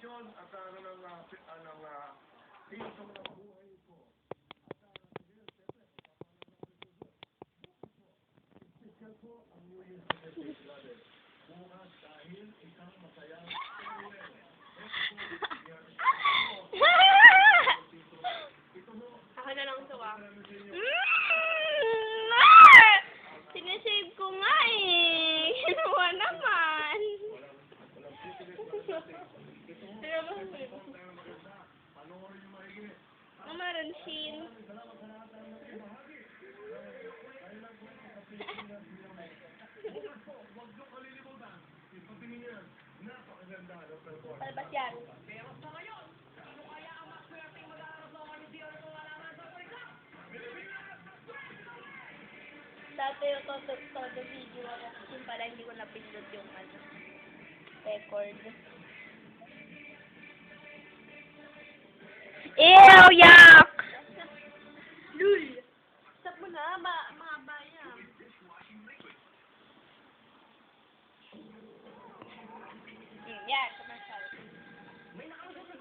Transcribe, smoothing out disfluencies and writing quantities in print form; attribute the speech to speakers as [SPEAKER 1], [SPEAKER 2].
[SPEAKER 1] desisyon at tingin sa mga buhay ko. Special po ang New Year's Day, brother. Bukas dahil isang masayang
[SPEAKER 2] Ako na lang ito Sinasave ko nga eh. Kinuha naman. Meron Shin. Palabas yan. Dati yung todo video ako kasi pala hindi ko napindot yung record. Ew!